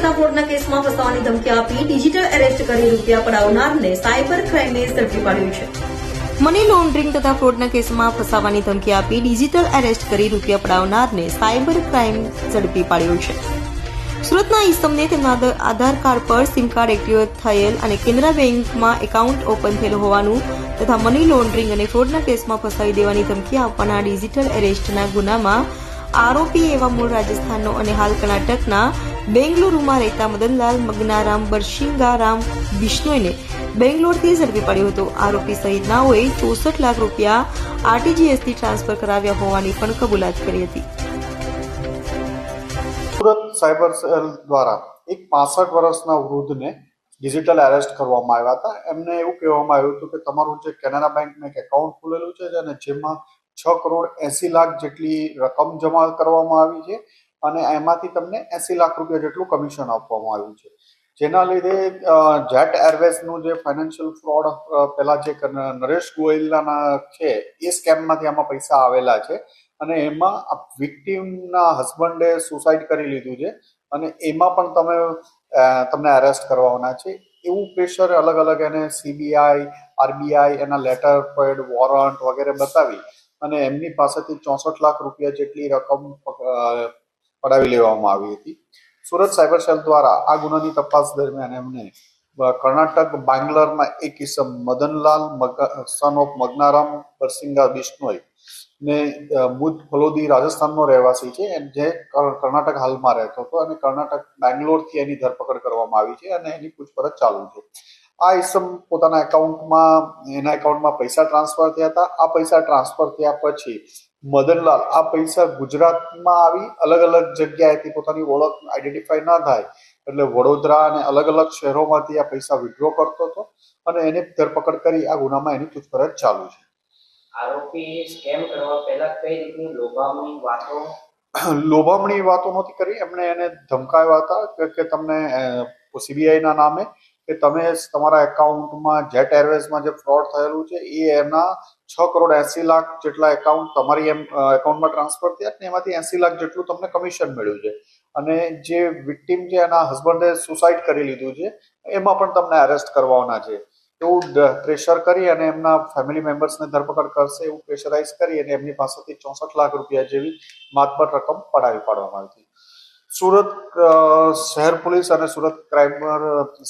તથા ફ્રોડના કેસમાં ફસાવાની ધમકી આપી ડિજિટલ એરેસ્ટ કરી રૂપિયા પડાવનારને સાયબર ક્રાઇમે ઝડપી પાડ્યું છે। મની લોન્ડરિંગ તથા ફ્રોડના કેસમાં ફસાવાની ધમકી આપી ડિજિટલ એરેસ્ટ કરી રૂપિયા પડાવનારને સાયબર ક્રાઇમ ઝડપી પાડ્યો છે। સુરતના ઈસમને તેમના આધાર કાર્ડ પર સિમ કાર્ડ એક્ટિવેટ થયેલ અને કેનરા બેંકમાં એકાઉન્ટ ઓપન થયેલ હોવાનું તથા મની લોન્ડરિંગ અને ફ્રોડના કેસમાં ફસાવી દેવાની ધમકી આપવાના ડિજિટલ એરેસ્ટના ગુનામાં આરોપી એવા મૂળ રાજસ્થાનનો અને હાલ કર્ણાટકના બેંગલુરુમાં રહેતા મદનલાલ મગનારામ બરસિંગારામ બિશ્નોઈને બેંગ્લોરથી ઝડપી પડ્યો હતો। આરોપી સહિતનાઓએ 64 લાખ રૂપિયા આરટીજીએસથી ટ્રાન્સફર કરાવ્યા હોવાની પણ કબૂલાત કરી હતી। સુરત સાયબર સેલ દ્વારા એક 65 વર્ષના વૃદ્ધને ડિજિટલ એરેસ્ટ કરવામાં આવ્યા હતા। એમને એવું કહેવામાં આવ્યું હતું કે તમારું જે કેનરા બેંકમાં એક એકાઉન્ટ ખોલેલું છે અને જેમાં 6 કરોડ 80 લાખ જેટલી રકમ જમા કરવામાં આવી છે અને એમાંથી તમને 80 લાખ રૂપિયા જેટલું કમિશન આપવામાં આવ્યું છે, જેના લીધે જેટ એરવેઝનું જે ફાઇનાન્શિયલ ફ્રોડ પેલા જે નરેશ ગોયલના છે એ સ્કેમમાંથી આમાં પૈસા આવેલા છે અને એમાં વિક્ટીમના હસબન્ડે સુસાઇડ કરી લીધું છે અને એમાં પણ તમને એરેસ્ટ કરવાના છે એવું પ્રેશર અલગ અલગ એને સીબીઆઈ, આરબીઆઈ એના લેટર પેડ, વોરંટ વગેરે બતાવી અને એમની પાસેથી 64 લાખ રૂપિયા જેટલી રકમ પડાવી લેવામાં આવી હતી। સુરત સાયબર સેલ દ્વારા આ ગુનાની તપાસ દરમિયાન એમને કર્ણાટક બેંગ્લોરમાં એક ઇસમ મદનલાલ સન ઓફ મગનારામ બરસિંગા બિશ્નોઈ ને મુજ ફલોદી રાજસ્થાનનો રહેવાસી છે, જે કર્ણાટક હાલમાં રહેતો હતો અને કર્ણાટક બેંગ્લોરથી એની ધરપકડ કરવામાં આવી છે અને એની પૂછપરછ ચાલુ છે। આ ઇસમ પોતાના એકાઉન્ટમાં પૈસા ટ્રાન્સફર થયા હતા। આ પૈસા ટ્રાન્સફર થયા પછી મદનલાલ આ પૈસા ગુજરાતમાં આવી અલગ અલગ જગ્યાએથી પોતાની ઓળખ આઈડેન્ટિફાઈ ન થાય એટલે વડોદરા અને અલગ અલગ શહેરોમાંથી આ પૈસા વિથડ્રો કરતો હતો અને એની ધરપકડ કરી આ ગુનામાં એની પૂછપરછ ચાલુ છે। આરોપી સ્કેમ કરવા પહેલા કઈ રીતની લોભામણી વાતો નહોતી કરી, એમણે એને ધમકાવ્યા હતા કે તમને સીબીઆઈના નામે કે તમે તમારા એકાઉન્ટમાં જેટ એરવેઝમાં જે ફ્રોડ થયેલું છે એ એના 6 કરોડ 80 લાખ જેટલા તમારી એકાઉન્ટમાં ટ્રાન્સફર થયા ને એમાંથી 80 લાખ જેટલું તમને કમિશન મળ્યું છે અને જે વિક્ટીમ છે એના હસબન્ડે સુસાઇડ કરી લીધું છે એમાં પણ તમને એરેસ્ટ કરવાના છે એવું પ્રેશર કરી અને એમના ફેમિલી મેમ્બર્સને ધરપકડ કરશે એવું પ્રેશરાઇઝ કરી અને એમની પાસેથી 64 લાખ રૂપિયા જેવી માતબર રકમ પડાવી પાડવામાં આવી હતી। સુરત શહેર પોલીસ અને સુરત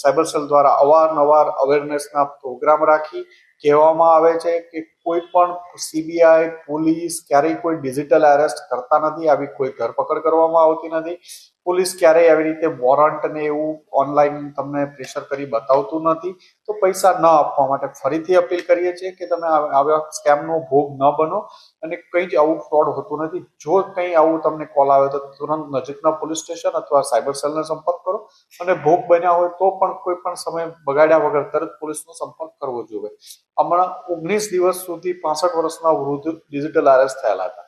સાયબર સેલ દ્વારા અવારનવાર અવેરનેસના પ્રોગ્રામ રાખી કહેવામાં આવે છે કે કોઈ પણ સીબીઆઈ, પોલીસ ક્યારેય કોઈ ડિજિટલ એરેસ્ટ કરતા નથી, આવી કોઈ ધરપકડ કરવામાં આવતી નથી। પોલીસ ક્યારેય આવી રીતે વોરંટ ને એવું ઓનલાઈન તમને પ્રેશર કરી બતાવતું નથી, તો પૈસા ન આપવા માટે ફરીથી અપીલ કરીએ છીએ કે તમે આવા સ્કેમનો ભોગ ન બનો અને કંઈ જ આવું ફ્રોડ હોતું નથી। જો કંઈ આવું તમને કોલ આવે તો તુરંત નજીકના પોલીસ સ્ટેશન અથવા સાયબર સેલનો સંપર્ક કરો અને ભોગ બન્યા હોય તો પણ કોઈ પણ સમય બગાડ્યા વગર તરત પોલીસનો સંપર્ક કરવો જોઈએ। હમણાં 19 દિવસ સુધી 65 વર્ષના વૃદ્ધ ડિજિટલ એરેસ્ટ થયેલા હતા।